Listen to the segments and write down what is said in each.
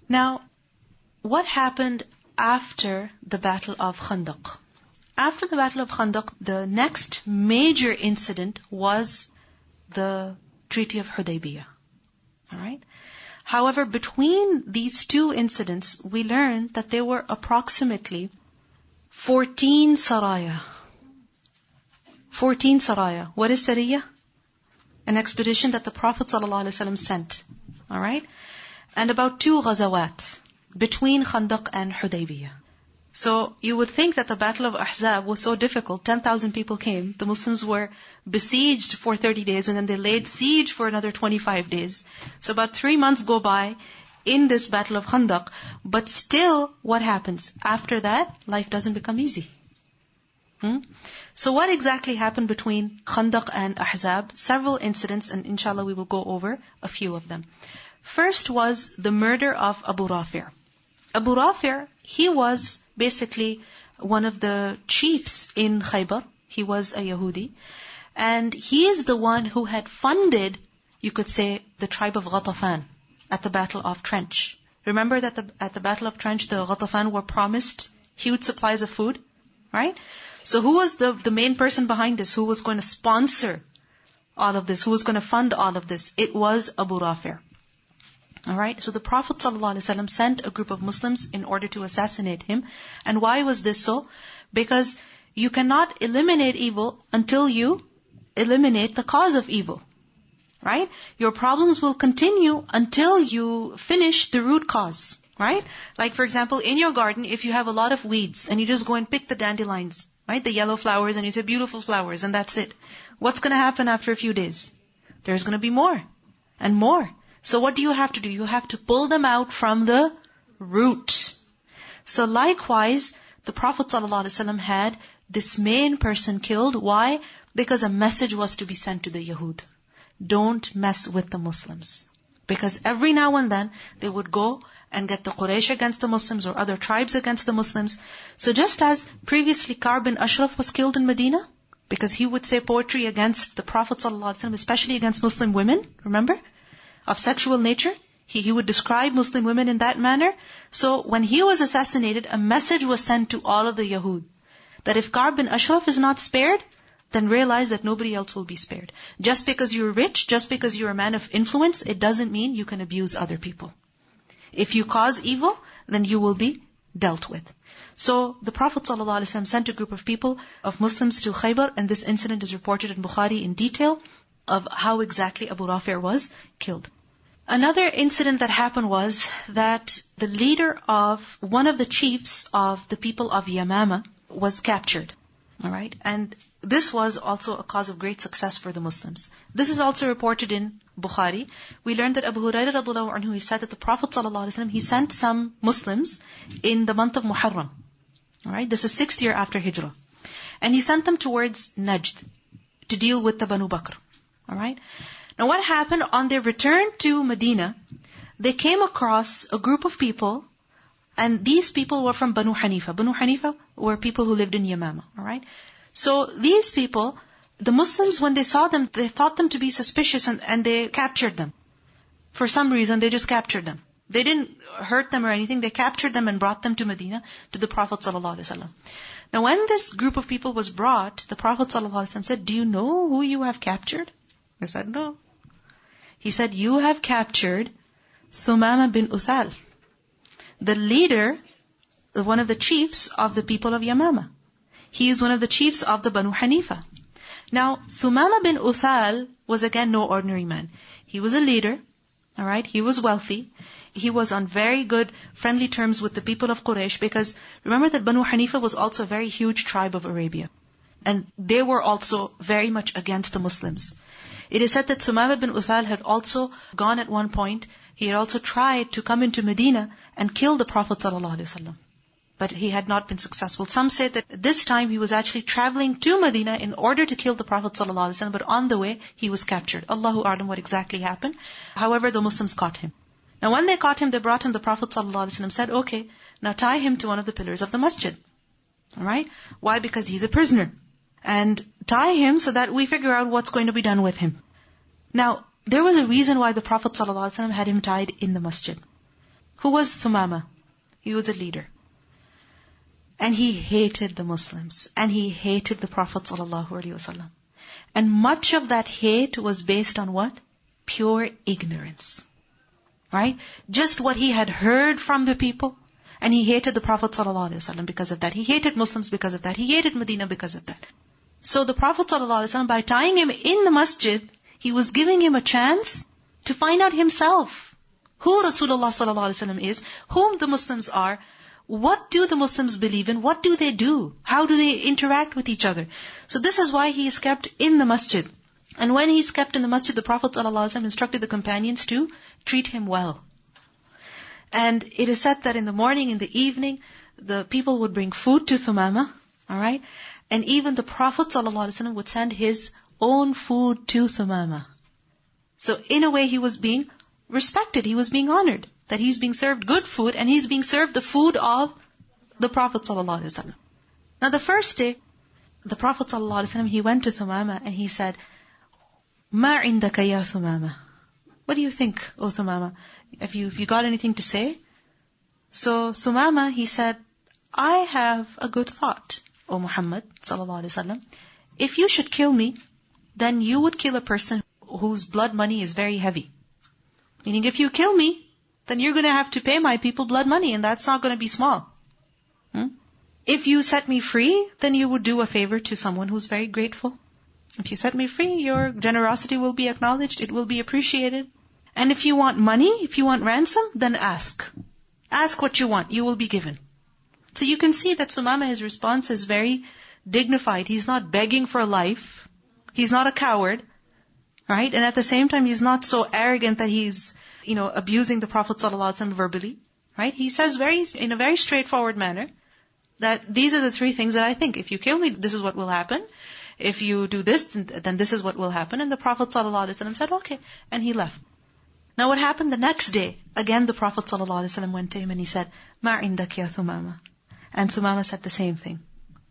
Now, what happened after the Battle of Khandaq? After the Battle of Khandaq, the next major incident was the Treaty of Hudeibiyah. Alright? However, between these two incidents, we learned that there were approximately 14 saraya. 14 saraya. What is sariyah? An expedition that the Prophet ﷺ sent. Alright? And about 2 ghazawat between Khandaq and Hudeibiyah. So you would think that the Battle of Ahzab was so difficult. 10,000 people came. The Muslims were besieged for 30 days and then they laid siege for another 25 days. So about 3 months go by in this Battle of Khandaq. But still, what happens? After that, life doesn't become easy. So what exactly happened between Khandaq and Ahzab? Several incidents, and inshallah we will go over a few of them. First was the murder of Abu Rafi'. Abu Rafi', he was basically one of the chiefs in Khaybar. He was a Yahudi. And he is the one who had funded, you could say, the tribe of Ghatafan at the Battle of Trench. Remember that at the Battle of Trench, the Ghatafan were promised huge supplies of food, right? So who was the main person behind this? Who was going to sponsor all of this? Who was going to fund all of this? It was Abu Rafi'. Alright, so the Prophet ﷺ sent a group of Muslims in order to assassinate him. And why was this so? Because you cannot eliminate evil until you eliminate the cause of evil. Right? Your problems will continue until you finish the root cause. Right? Like for example, in your garden, if you have a lot of weeds and you just go and pick the dandelions, right? The yellow flowers, and you say beautiful flowers, and that's it. What's going to happen after a few days? There's going to be more and more. So what do you have to do? You have to pull them out from the root. So likewise, the Prophet ﷺ had this main person killed. Why? Because a message was to be sent to the Yahud. Don't mess with the Muslims. Because every now and then, they would go and get the Quraysh against the Muslims or other tribes against the Muslims. So just as previously Ka'b bin Ashraf was killed in Medina, because he would say poetry against the Prophet ﷺ, especially against Muslim women, remember? Of sexual nature. He would describe Muslim women in that manner. So when he was assassinated, a message was sent to all of the Yahud, that if Ka'b bin Ashraf is not spared, then realize that nobody else will be spared. Just because you're rich, just because you're a man of influence, it doesn't mean you can abuse other people. If you cause evil, then you will be dealt with. So the Prophet ﷺ sent a group of people, of Muslims to Khaybar, and this incident is reported in Bukhari in detail of how exactly Abu Rafi' was killed. Another incident that happened was that the leader of one of the chiefs of the people of Yamama was captured. Alright? And this was also a cause of great success for the Muslims. This is also reported in Bukhari. We learned that Abu Hurairah radhiallahu anhu, he said that the Prophet ﷺ, he sent some Muslims in the month of Muharram. Alright? This is 6th year after Hijrah. And he sent them towards Najd to deal with the Banu Bakr. Alright? Now what happened on their return to Medina, they came across a group of people, and these people were from Banu Hanifa. Banu Hanifa were people who lived in Yamama. Alright? So these people, the Muslims, when they saw them, they thought them to be suspicious and they captured them. For some reason, they just captured them. They didn't hurt them or anything. They captured them and brought them to Medina, to the Prophet ﷺ. Now when this group of people was brought, the Prophet ﷺ said, "Do you know who you have captured?" They said, "No." He said, "You have captured Thumama bin Uthal, the leader, one of the chiefs of the people of Yamama. He is one of the chiefs of the Banu Hanifa." Now, Thumama bin Uthal was again no ordinary man. He was a leader, alright? He was wealthy. He was on very good, friendly terms with the people of Quraysh, because remember that Banu Hanifa was also a very huge tribe of Arabia. And they were also very much against the Muslims. It is said that Thumama bin Uthal had also gone at one point, he had also tried to come into Medina and kill the Prophet ﷺ. But he had not been successful. Some say that this time he was actually traveling to Medina in order to kill the Prophet ﷺ, but on the way he was captured. Allahu A'lam what exactly happened. However, the Muslims caught him. Now when they caught him, they brought him, the Prophet ﷺ said, "Okay, now tie him to one of the pillars of the masjid." Alright? Why? Because he's a prisoner. And tie him so that we figure out what's going to be done with him. Now, there was a reason why the Prophet ﷺ had him tied in the masjid. Who was Thumama? He was a leader. And he hated the Muslims. And he hated the Prophet ﷺ. And much of that hate was based on what? Pure ignorance. Right? Just what he had heard from the people. And he hated the Prophet ﷺ because of that. He hated Muslims because of that. He hated Medina because of that. So the Prophet ﷺ, by tying him in the masjid, he was giving him a chance to find out himself who Rasulullah ﷺ is, whom the Muslims are, what do the Muslims believe in, what do they do, how do they interact with each other. So this is why he is kept in the masjid. And when he's kept in the masjid, the Prophet ﷺ instructed the companions to treat him well. And it is said that in the morning, in the evening, the people would bring food to Thumama, alright? And even the Prophet ﷺ would send his own food to Thumama. So in a way he was being respected, he was being honored, that he's being served good food and he's being served the food of the Prophet ﷺ. Now the first day, the Prophet ﷺ, he went to Thumama and he said, "Ma indaka ya Thumama?" What do you think, O Thumama? Have you got anything to say? So Thumama, he said, "I have a good thought, O Muhammad ﷺ. If you should kill me, then you would kill a person whose blood money is very heavy. Meaning if you kill me, then you're going to have to pay my people blood money, and that's not going to be small. If you set me free, then you would do a favor to someone who's very grateful. If you set me free, your generosity will be acknowledged, it will be appreciated. And if you want money, if you want ransom, then ask. Ask what you want, you will be given." So you can see that Thumama, his response is very dignified. He's not begging for life. He's not a coward. Right? And at the same time, he's not so arrogant that he's, abusing the Prophet ﷺ verbally. Right? He says in a very straightforward manner that these are the three things that I think. If you kill me, this is what will happen. If you do this, then this is what will happen. And the Prophet ﷺ said, okay. And he left. Now what happened the next day? Again, the Prophet ﷺ went to him and he said, "Ma indak ya Thumama?" And Thumama said the same thing.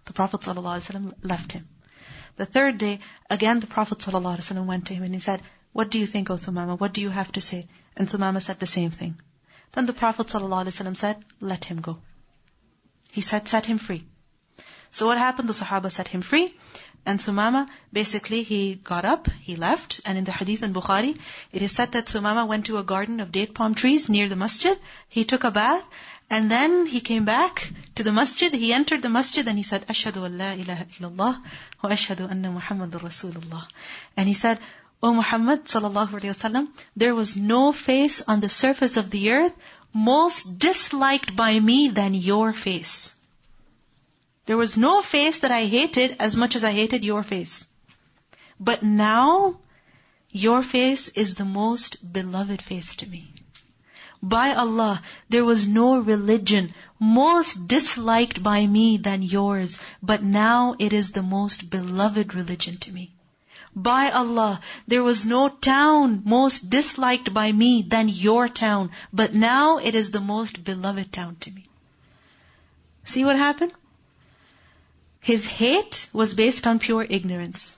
The Prophet ﷺ left him. The third day, again the Prophet ﷺ went to him and he said, "What do you think, O Thumama? What do you have to say?" And Thumama said the same thing. Then the Prophet ﷺ said, "Let him go." He said, "Set him free." So what happened? The Sahaba set him free. And Thumama, basically, he got up, he left. And in the hadith in Bukhari, it is said that Thumama went to a garden of date palm trees near the masjid. He took a bath. And then he came back to the masjid. He entered the masjid and he said, "Ashhadu an la ilaha illallah wa ashhadu anna Muhammadur Rasulullah." And he said, "O Muhammad sallallahu alaihi wasallam, there was no face on the surface of the earth most disliked by me than your face. There was no face that I hated as much as I hated your face. But now, your face is the most beloved face to me. By Allah, there was no religion most disliked by me than yours, but now it is the most beloved religion to me. By Allah, there was no town most disliked by me than your town, but now it is the most beloved town to me." See what happened? His hate was based on pure ignorance.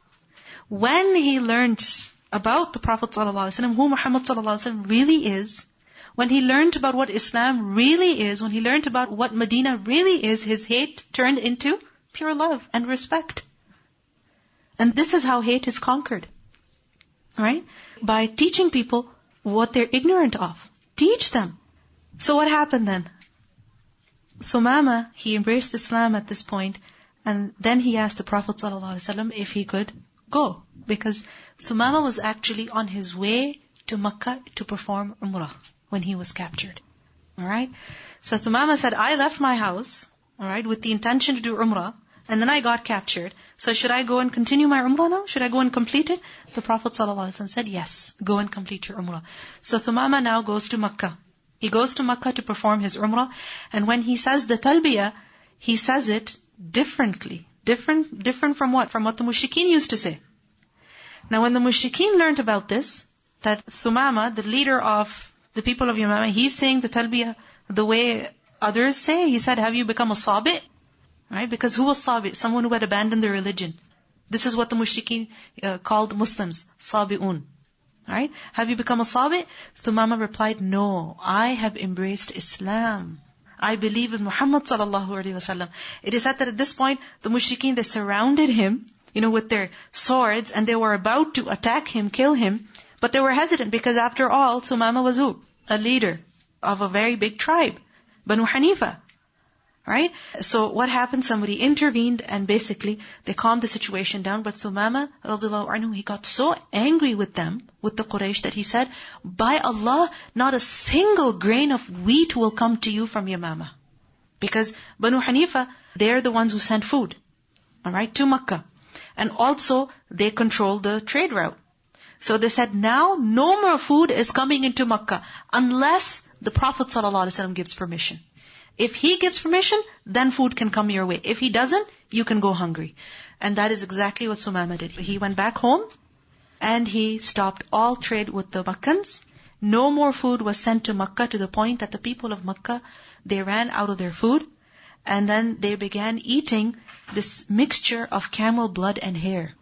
When he learned about the Prophet ﷺ, who Muhammad ﷺ really is, when he learned about what Islam really is, when he learned about what Medina really is, his hate turned into pure love and respect. And this is how hate is conquered. Right? By teaching people what they're ignorant of. Teach them. So what happened then? Thumama, he embraced Islam at this point, and then he asked the Prophet ﷺ if he could go. Because Thumama was actually on his way to Mecca to perform Umrah when he was captured. Alright? So Thumama said, "I left my house, alright, with the intention to do Umrah, and then I got captured. So should I go and continue my Umrah now? Should I go and complete it?" The Prophet ﷺ said, "Yes, go and complete your Umrah." So Thumama now goes to Mecca. He goes to Mecca to perform his Umrah, and when he says the Talbiyah, he says it differently. Different from what? From what the Mushrikeen used to say. Now when the Mushrikeen learned about this, that Thumama, the leader of the people of Yamama, he's saying the Talbiyah the way others say, he said, "Have you become a Sabi'?" Right? Because who was Sabi'? Someone who had abandoned their religion. This is what the Mushrikeen called Muslims, Sabi'un. Right? Have you become a Sabi? Thumama replied, no, I have embraced Islam. I believe in Muhammad sallallahu alaihi wasallam. It is said that at this point, the mushrikeen, they surrounded him, with their swords, and they were about to attack him, kill him, but they were hesitant because after all, Thumama was who? A leader of a very big tribe, Banu Hanifa. Right? So what happened? Somebody intervened and basically they calmed the situation down. But Thumama, radiallahu anhu, he got so angry with them, with the Quraysh, that he said, by Allah, not a single grain of wheat will come to you from Yamama. Because Banu Hanifa, they're the ones who sent food, alright, to Mecca. And also, they control the trade route. So they said, now no more food is coming into Mecca unless the Prophet ﷺ gives permission. If he gives permission, then food can come your way. If he doesn't, you can go hungry. And that is exactly what Thumama did. He went back home and he stopped all trade with the Meccans. No more food was sent to Mecca, to the point that the people of Mecca, they ran out of their food. And then they began eating this mixture of camel blood and hair.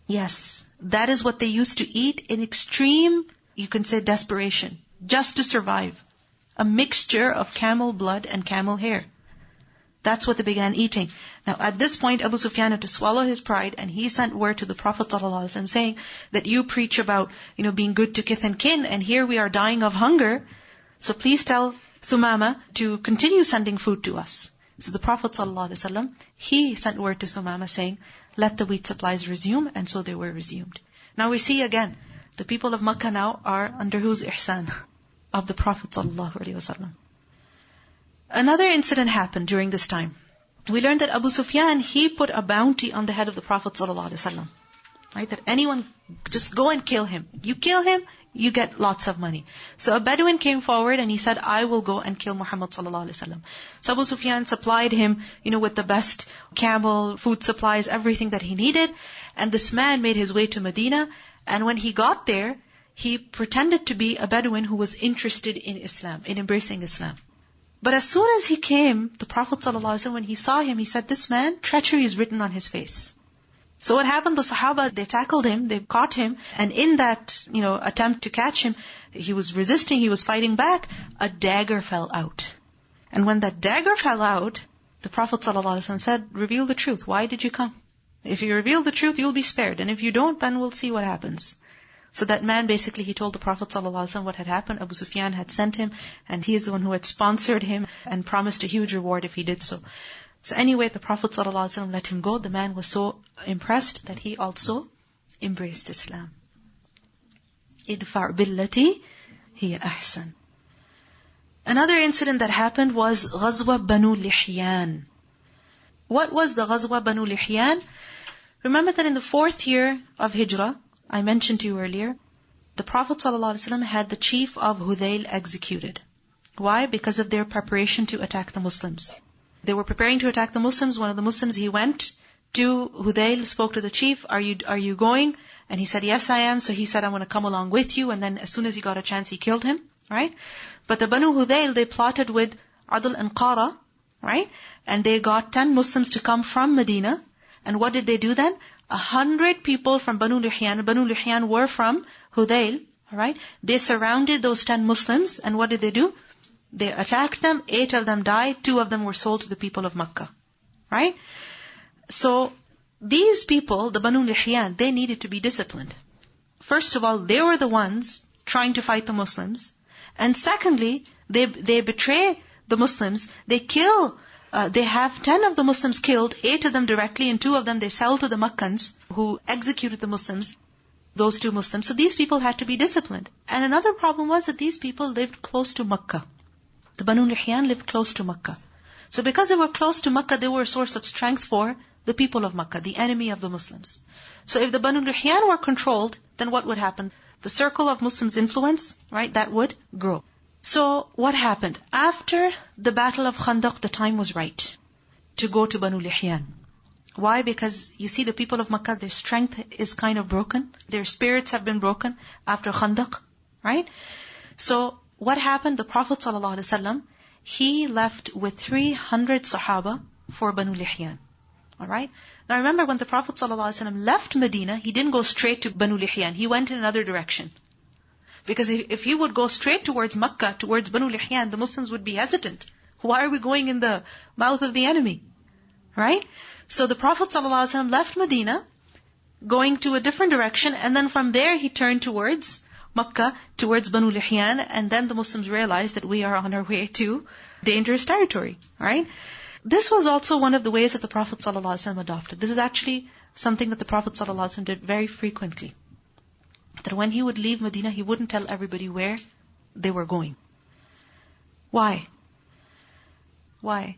Yes, that is what they used to eat in extreme, you can say, desperation, just to survive. A mixture of camel blood and camel hair. That's what they began eating. Now at this point, Abu Sufyan had to swallow his pride, and he sent word to the Prophet ﷺ saying that you preach about, being good to kith and kin, and here we are dying of hunger. So please tell Thumama to continue sending food to us. So the Prophet ﷺ, he sent word to Thumama saying, let the wheat supplies resume, and so they were resumed. Now we see again, the people of Makkah now are under whose ihsan? Of the Prophet ﷺ. Another incident happened during this time. We learned that Abu Sufyan, he put a bounty on the head of the Prophet ﷺ. Right? That anyone, just go and kill him. You kill him, you get lots of money. So a Bedouin came forward and he said, I will go and kill Muhammad ﷺ. So Abu Sufyan supplied him, with the best camel, food supplies, everything that he needed. And this man made his way to Medina. And when he got there, he pretended to be a Bedouin who was interested in Islam, in embracing Islam. But as soon as he came, the Prophet ﷺ, when he saw him, he said, this man, treachery is written on his face. So what happened? The Sahaba, they tackled him, they caught him, and in that, attempt to catch him, he was resisting, he was fighting back, a dagger fell out. And when that dagger fell out, the Prophet ﷺ said, reveal the truth. Why did you come? If you reveal the truth, you'll be spared. And if you don't, then we'll see what happens. So that man, basically, he told the Prophet ﷺ what had happened. Abu Sufyan had sent him, and he is the one who had sponsored him and promised a huge reward if he did so. So anyway, the Prophet ﷺ let him go. The man was so impressed that he also embraced Islam. Idfa' billati hiya ahsan. Another incident that happened was Ghazwa Banu Lihyan. What was the Ghazwa Banu Lihyan? Remember that in the 4th year of Hijrah, I mentioned to you earlier, the Prophet ﷺ had the chief of Hudayl executed. Why? Because of their preparation to attack the Muslims. They were preparing to attack the Muslims. One of the Muslims, he went to Hudayl, spoke to the chief, are you going? And he said, yes, I am. So he said, I'm going to come along with you. And then as soon as he got a chance, he killed him. Right? But the Banu Hudayl, they plotted with Adl and Qara. Right? And they got 10 Muslims to come from Medina. And what did they do then? 100 people from Banu Lihyan. Banu Lihyan were from Hudayl. Right? They surrounded those 10 Muslims. And what did they do? They attacked them. 8 of them died. 2 of them were sold to the people of Mecca. Right? So, these people, the Banu Lihyan, they needed to be disciplined. First of all, they were the ones trying to fight the Muslims. And secondly, they betray the Muslims. They kill, they have 10 of the Muslims killed, 8 of them directly, and 2 of them they sell to the Meccans who executed the Muslims, those 2 Muslims. So these people had to be disciplined. And another problem was that these people lived close to Mecca. The Banu Lihyan lived close to Mecca. So because they were close to Mecca, they were a source of strength for the people of Mecca, the enemy of the Muslims. So if the Banu Lihyan were controlled, then what would happen? The circle of Muslims' influence, right, that would grow. So what happened? After the Battle of Khandaq, the time was right to go to Banu Lihyan. Why? Because you see, the people of Mecca, their strength is kind of broken. Their spirits have been broken after Khandaq, right? So what happened? The Prophet ﷺ, he left with 300 Sahaba for Banu Lihyan. Alright? Now remember, when the Prophet ﷺ left Medina, he didn't go straight to Banu Lihyan. He went in another direction. Because if he would go straight towards Mecca, towards Banu Lihyan, the Muslims would be hesitant. Why are we going in the mouth of the enemy? Right? So the Prophet ﷺ left Medina, going to a different direction, and then from there he turned towards Mecca, towards Banu Lihyan, and then the Muslims realized that we are on our way to dangerous territory. Right? This was also one of the ways that the Prophet ﷺ adopted. This is actually something that the Prophet ﷺ did very frequently. That when he would leave Medina, he wouldn't tell everybody where they were going. Why? Why?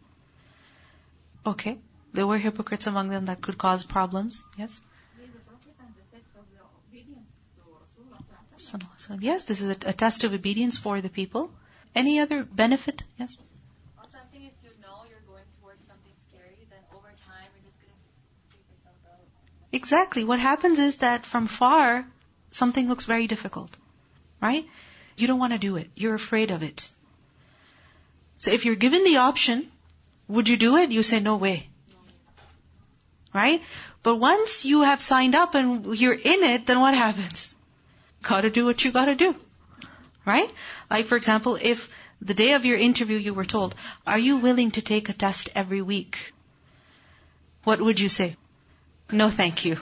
Okay. There were hypocrites among them that could cause problems. Yes? Yes, this is a test of obedience for the people. Any other benefit? Yes? Also, I think if you know you're going towards something scary, then over time you're just going to take yourself out. Exactly. What happens is that from far, something looks very difficult. Right? You don't want to do it. You're afraid of it. So if you're given the option, would you do it? You say, no way. Right? But once you have signed up and you're in it, then what happens? Gotta do what you gotta do. Right? Like for example, if the day of your interview you were told, are you willing to take a test every week? What would you say? No, thank you.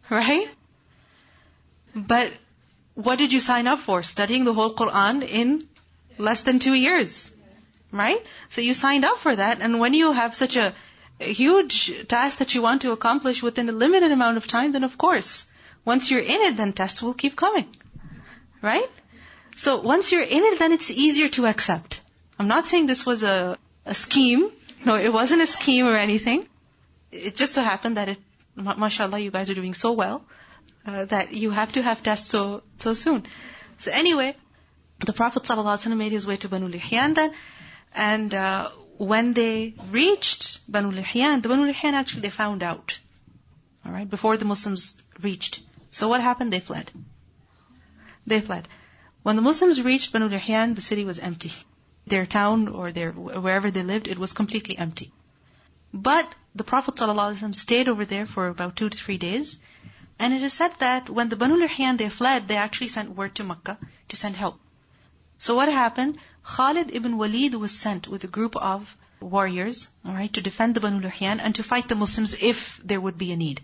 Right? But what did you sign up for? Studying the whole Quran in less than 2 years. Right? So you signed up for that, and when you have such a huge task that you want to accomplish within a limited amount of time, then of course, once you're in it, then tests will keep coming. Right? So once you're in it, then it's easier to accept. I'm not saying this was a scheme. No, it wasn't a scheme or anything. It just so happened that mashallah, you guys are doing so well, that you have to have tests so soon. So anyway, the Prophet ﷺ made his way to Banu Lihyan then, and when they reached Banu Lihyan, the Banu Lihyan actually they found out. Alright, before the Muslims reached. So what happened? They fled. They fled. When the Muslims reached Banu Lihyan, the city was empty. Their town or wherever they lived, it was completely empty. But the Prophet ﷺ stayed over there for about 2 to 3 days. And it is said that when the Banu Lihyan they fled, they actually sent word to Mecca to send help. So what happened? Khalid ibn Walid was sent with a group of warriors, alright, to defend the Banu Lihyan and to fight the Muslims if there would be a need.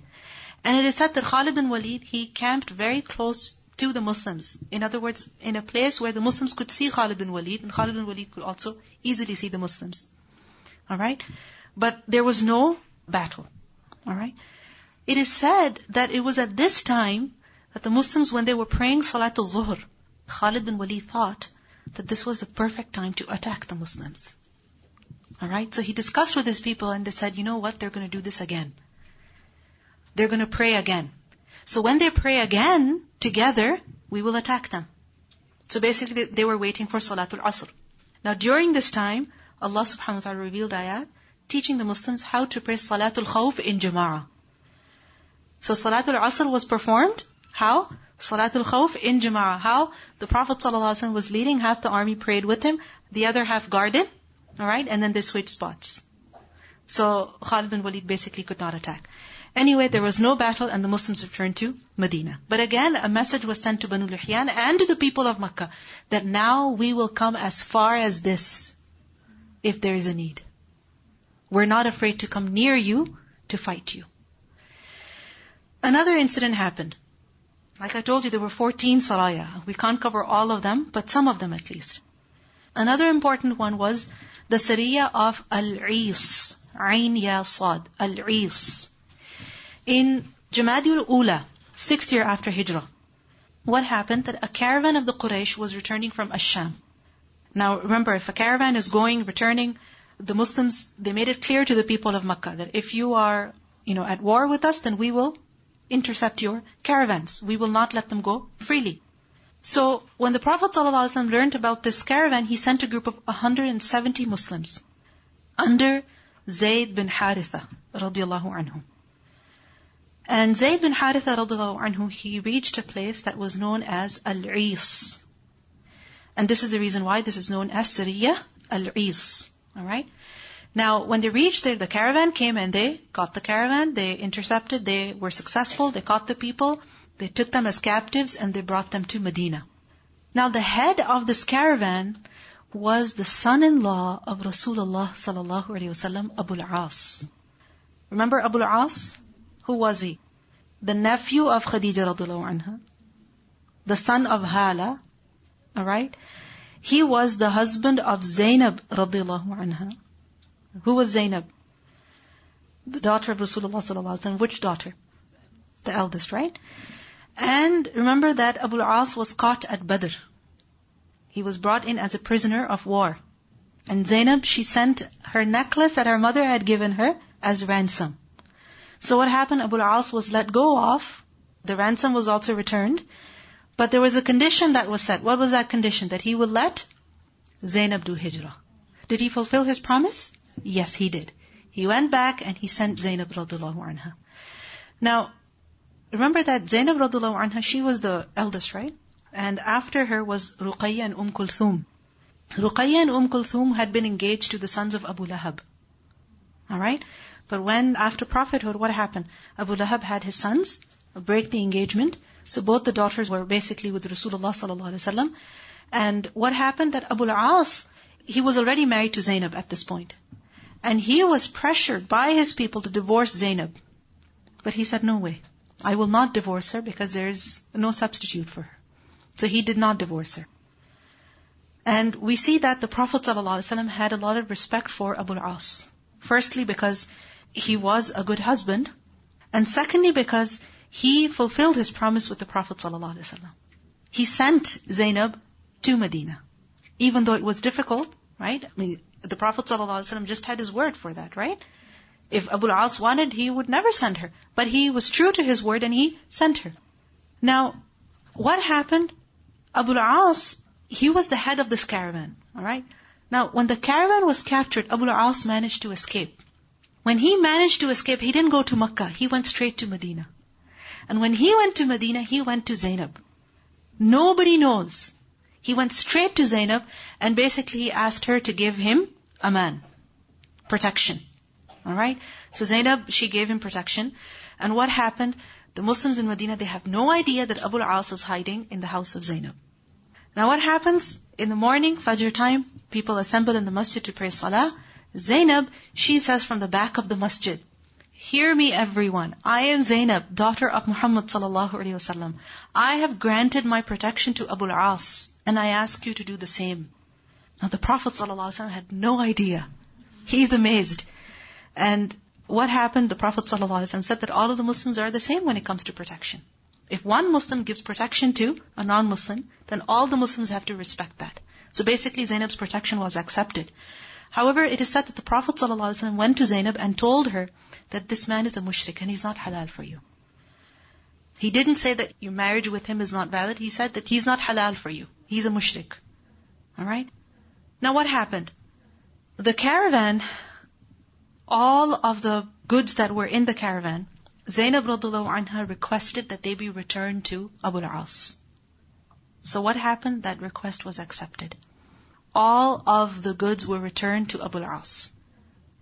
And it is said that Khalid ibn Walid, he camped very close to the Muslims. In other words, in a place where the Muslims could see Khalid ibn Walid, and Khalid ibn Walid could also easily see the Muslims. Alright? But there was no battle. Alright? It is said that it was at this time that the Muslims, when they were praying Salatul Zuhr, Khalid bin Walid thought that this was the perfect time to attack the Muslims. Alright? So he discussed with his people and they said, you know what? They're going to do this again. They're going to pray again. So when they pray again, together, we will attack them. So basically they were waiting for Salatul Asr. Now during this time, Allah subhanahu wa ta'ala revealed ayat teaching the Muslims how to pray Salatul Khawf in Jama'ah. So Salatul Asr was performed. How? Salatul Khawf in Jama'ah. How? The Prophet ﷺ was leading, half the army prayed with him, the other half guarded, alright, and then they switched spots. So Khalid bin Walid basically could not attack. Anyway, there was no battle and the Muslims returned to Medina. But again, a message was sent to Banu Lihyan and to the people of Mecca that now we will come as far as this if there is a need. We're not afraid to come near you to fight you. Another incident happened. Like I told you, there were 14 saraya. We can't cover all of them, but some of them at least. Another important one was the Sariya of Al-Is. Ain Ya Sad. Al-Is. In Jamadul Ula, 6th year after Hijrah, what happened? That a caravan of the Quraysh was returning from Ash-Sham. Now remember, if a caravan is returning, the Muslims, they made it clear to the people of Mecca that if you are, at war with us, then we will intercept your caravans. We will not let them go freely. So when the Prophet ﷺ learned about this caravan, he sent a group of 170 Muslims under Zayd bin Haritha radiyallahu anhu. And Zayd bin Haritha radiyallahu anhu, he reached a place that was known as Al-Is. And this is the reason why this is known as Sariya Al-Is. Alright? Now, when they reached there, the caravan came and they caught the caravan, they intercepted, they were successful, they caught the people, they took them as captives and they brought them to Medina. Now the head of this caravan was the son-in-law of Rasulullah sallallahu alaihi wasallam, Abu al-As. Remember Abu al-As? Who was he? The nephew of Khadija radiallahu anha, the son of Hala, alright? He was the husband of Zainab radiallahu anha. Who was Zainab? The daughter of Rasulullah sallallahu alaihi wasallam. Which daughter? The eldest, right? And remember that Abu al-As was caught at Badr. He was brought in as a prisoner of war. And Zainab, she sent her necklace that her mother had given her as ransom. So what happened? Abu al-As was let go of. The ransom was also returned. But there was a condition that was set. What was that condition? That he would let Zainab do hijrah. Did he fulfill his promise? Yes, he did. He went back and he sent Zainab radiallahu anha. Now, remember that Zainab radiallahu anha, she was the eldest, right? And after her was Ruqayya and Kulthum. Ruqayya and Kulthum had been engaged to the sons of Abu Lahab. Alright? But when, after prophethood, what happened? Abu Lahab had his sons break the engagement. So both the daughters were basically with Rasulullah sallallahu alaihi wasallam. And what happened? That Abu al-As, he was already married to Zainab at this point. And he was pressured by his people to divorce Zainab. But he said, no way. I will not divorce her because there is no substitute for her. So he did not divorce her. And we see that the Prophet ﷺ had a lot of respect for Abu al-As. Firstly, because he was a good husband. And secondly, because he fulfilled his promise with the Prophet ﷺ. He sent Zainab to Medina. Even though it was difficult, right? I mean, the Prophet ﷺ just had his word for that, right? If Abu al-As wanted, he would never send her. But he was true to his word and he sent her. Now, what happened? Abu al-As, he was the head of this caravan, alright? Now, when the caravan was captured, Abu al-As managed to escape. When he managed to escape, he didn't go to Mecca, he went straight to Medina. And when he went to Medina, he went to Zainab. Nobody knows. He went straight to Zainab and basically he asked her to give him aman, protection. Alright? So Zainab, she gave him protection. And what happened? The Muslims in Medina, they have no idea that Abu al-As was hiding in the house of Zainab. Now what happens? In the morning, Fajr time, people assemble in the masjid to pray salah. Zainab, she says from the back of the masjid, hear me everyone, I am Zainab, daughter of Muhammad sallallahu alaihi wasallam. I have granted my protection to Abu al-As, and I ask you to do the same. Now the Prophet sallallahu alaihi wasallam had no idea. He's amazed. And what happened? The Prophet ﷺ said that all of the Muslims are the same when it comes to protection. If one Muslim gives protection to a non-Muslim, then all the Muslims have to respect that. So basically Zainab's protection was accepted. However, it is said that the Prophet ﷺ went to Zainab and told her that this man is a mushrik and he's not halal for you. He didn't say that your marriage with him is not valid. He said that he's not halal for you. He's a mushrik. Alright? Now what happened? The caravan, all of the goods that were in the caravan, Zainab radiallahu anha requested that they be returned to Abu al-As. So what happened? That request was accepted. All of the goods were returned to Abu al-As.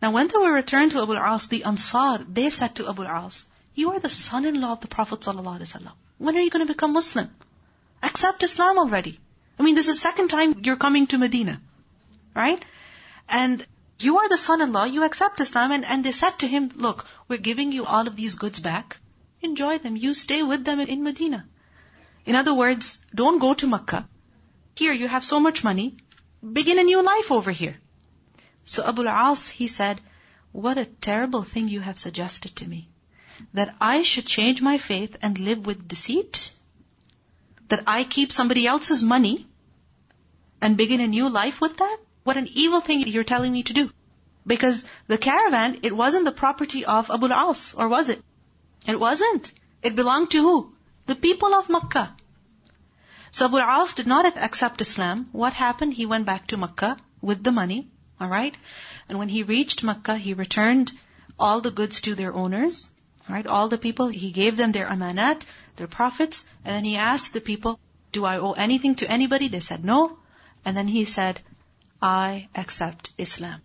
Now when they were returned to Abu al-As, the Ansar, they said to Abu al-As, you are the son-in-law of the Prophet ﷺ. When are you going to become Muslim? Accept Islam already. I mean, this is the second time you're coming to Medina. Right? And you are the son-in-law, you accept Islam, and they said to him, look, we're giving you all of these goods back. Enjoy them. You stay with them in Medina. In other words, don't go to Mecca. Here you have so much money. Begin a new life over here. So Abu al-As, he said, what a terrible thing you have suggested to me. That I should change my faith and live with deceit? That I keep somebody else's money and begin a new life with that? What an evil thing you're telling me to do. Because the caravan, it wasn't the property of Abu al-As, or was it? It wasn't. It belonged to who? The people of Mecca. So Abu al-As did not accept Islam. What happened? He went back to Mecca with the money. Alright? And when he reached Mecca, he returned all the goods to their owners. Alright? All the people, he gave them their amanat, their profits. And then he asked the people, do I owe anything to anybody? They said no. And then he said, I accept Islam.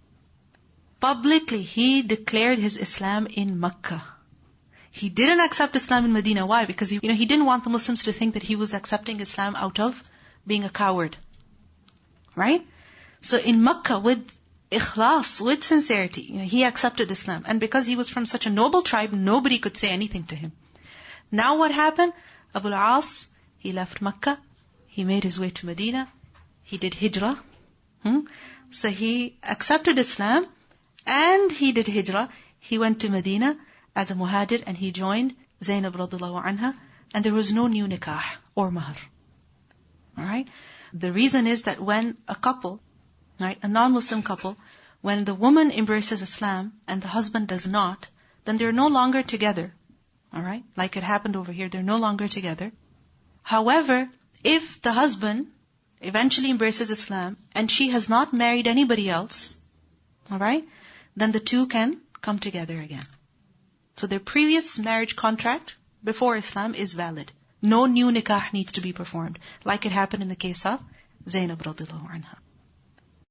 Publicly, he declared his Islam in Mecca. He didn't accept Islam in Medina. Why? Because he didn't want the Muslims to think that he was accepting Islam out of being a coward. Right? So in Mecca, with ikhlas, with sincerity, he accepted Islam. And because he was from such a noble tribe, nobody could say anything to him. Now what happened? Abu al-As, he left Mecca, he made his way to Medina, he did hijrah. So he accepted Islam, and he did hijrah. He went to Medina as a muhajir, and he joined Zainab radiallahu anha, and there was no new nikah or mahr. Alright? The reason is that when a couple, right, a non-Muslim couple, when the woman embraces Islam and the husband does not, then they're no longer together. Alright? Like it happened over here, they're no longer together. However, if the husband eventually embraces Islam and she has not married anybody else, alright, then the two can come together again. So their previous marriage contract before Islam is valid. No new nikah needs to be performed, like it happened in the case of Zainab radiallahu anha.